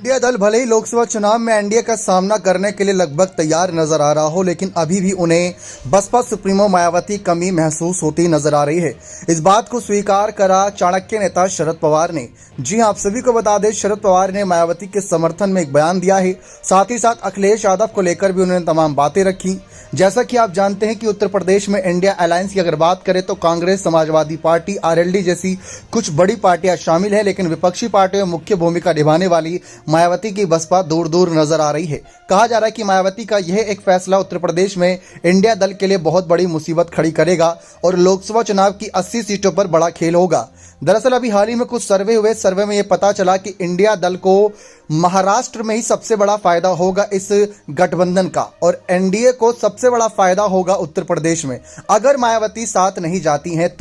India दल भले ही लोकसभा चुनाव में एनडीए का सामना करने के लिए लगभग तैयार नजर आ रहा हो, लेकिन अभी भी उन्हें बसपा सुप्रीमो मायावती कमी महसूस होती नजर आ रही है। इस बात को स्वीकार करा चाणक्य नेता शरद पवार ने। जी हां, आप सभी को बता दें, शरद पवार ने मायावती के समर्थन में एक बयान दिया है। साथ ही साथ अखिलेश यादव को लेकर भी उन्होंने तमाम बातें रखी। जैसा कि आप जानते हैं कि उत्तर प्रदेश में इंडिया अलायंस की अगर बात करें तो कांग्रेस, समाजवादी पार्टी, आरएलडी जैसी कुछ बड़ी पार्टियां शामिल हैं, लेकिन विपक्षी पार्टियों में मुख्य भूमिका निभाने वाली मायावती की बसपा दूर दूर नजर आ रही है। कहा जा रहा है कि मायावती का यह एक फैसला उत्तर प्रदेश में इंडिया दल के लिए बहुत बड़ी मुसीबत खड़ी करेगा और लोकसभा चुनाव की 80 सीटों पर बड़ा खेल होगा। दरअसल अभी हाल ही में कुछ सर्वे हुए, सर्वे में यह पता चला कि इंडिया दल को महाराष्ट्र में ही सबसे बड़ा फायदा होगा इस गठबंधन का, और एनडीए को सबसे बड़ा फायदा होगा उत्तर प्रदेश में अगर मायावती साथ नहीं जाती हैं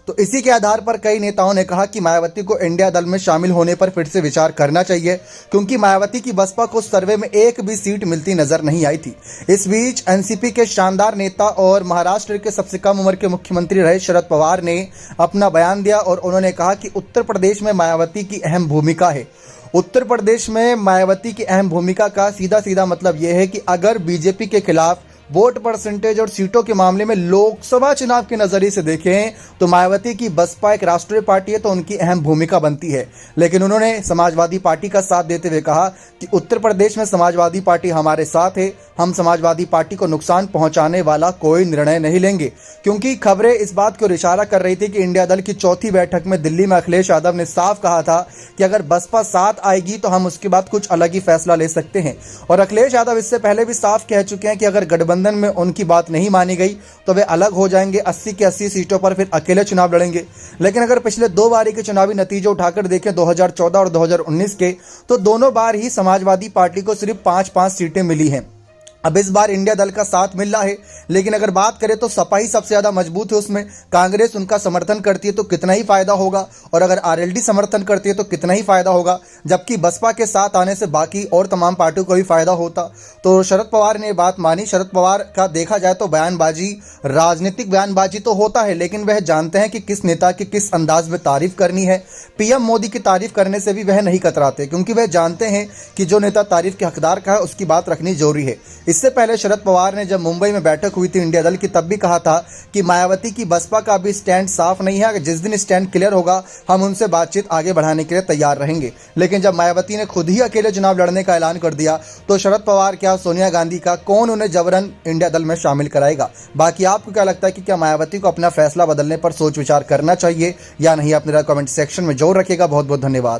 तो इसी के आधार पर कई नेताओं ने कहा कि मायावती को इंडिया दल में शामिल होने पर फिर से विचार करना चाहिए, क्योंकि मायावती की बसपा को सर्वे में एक भी सीट मिलती नजर नहीं आई थी। इस बीच एनसीपी के शानदार नेता और महाराष्ट्र के सबसे कम उम्र के मुख्यमंत्री रहे शरद पवार ने अपना बयान दिया और उन्होंने कहा कि उत्तर प्रदेश में मायावती की अहम भूमिका है। उत्तर प्रदेश में मायावती की अहम भूमिका का सीधा सीधा मतलब यह है कि अगर बीजेपी के खिलाफ वोट परसेंटेज और सीटों के मामले में लोकसभा चुनाव के नजरिए से देखें तो मायावती की बसपा एक राष्ट्रीय पार्टी है, तो उनकी अहम भूमिका बनती है। लेकिन उन्होंने समाजवादी पार्टी का साथ देते हुए कहा कि उत्तर प्रदेश में समाजवादी पार्टी हमारे साथ है, हम समाजवादी पार्टी को नुकसान पहुंचाने वाला कोई निर्णय नहीं लेंगे। क्योंकि खबरें इस बात को इशारा कर रही थी कि इंडिया दल की चौथी बैठक में दिल्ली में अखिलेश यादव ने साफ कहा था कि अगर बसपा साथ आएगी तो हम उसके बाद कुछ अलग ही फैसला ले सकते हैं। और अखिलेश यादव इससे पहले भी साफ कह चुके हैं कि अगर गठबंधन में उनकी बात नहीं मानी गई तो वे अलग हो जाएंगे, 80 की 80 सीटों पर फिर अकेले चुनाव लड़ेंगे। लेकिन अगर पिछले दो बारी के चुनावी नतीजे उठाकर देखें 2014 और 2019 के, तो दोनों बार ही समाजवादी पार्टी को सिर्फ 5-5 सीटें मिली हैं। अब इस बार इंडिया दल का साथ मिल रहा है, लेकिन अगर बात करें तो सपा ही सबसे ज्यादा मजबूत है। उसमें कांग्रेस उनका समर्थन करती है तो कितना ही फायदा होगा, और अगर आरएलडी समर्थन करती है तो कितना ही फायदा होगा, जबकि बसपा के साथ आने से बाकी और तमाम पार्टियों को भी फायदा होता। तो शरद पवार ने बात मानी। शरद पवार का देखा जाए तो बयानबाजी, राजनीतिक बयानबाजी तो होता है, लेकिन वह जानते हैं कि किस नेता की किस अंदाज में तारीफ करनी है। पीएम मोदी की तारीफ करने से भी वह नहीं कतराते, क्योंकि वह जानते हैं कि जो नेता तारीफ के हकदार का है उसकी बात रखनी जरूरी है। इससे पहले शरद पवार ने जब मुंबई में बैठक हुई थी इंडिया दल की, तब भी कहा था कि मायावती की बसपा का भी स्टैंड साफ नहीं है, जिस दिन स्टैंड क्लियर होगा हम उनसे बातचीत आगे बढ़ाने के लिए तैयार रहेंगे। लेकिन जब मायावती ने खुद ही अकेले चुनाव लड़ने का ऐलान कर दिया तो शरद पवार क्या, सोनिया गांधी का, कौन उन्हें जबरन इंडिया दल में शामिल कराएगा। बाकी आपको क्या लगता है कि क्या मायावती को अपना फैसला बदलने पर सोच विचार करना चाहिए या नहीं? अपने कमेंट सेक्शन में जरूर रखिएगा। बहुत बहुत धन्यवाद।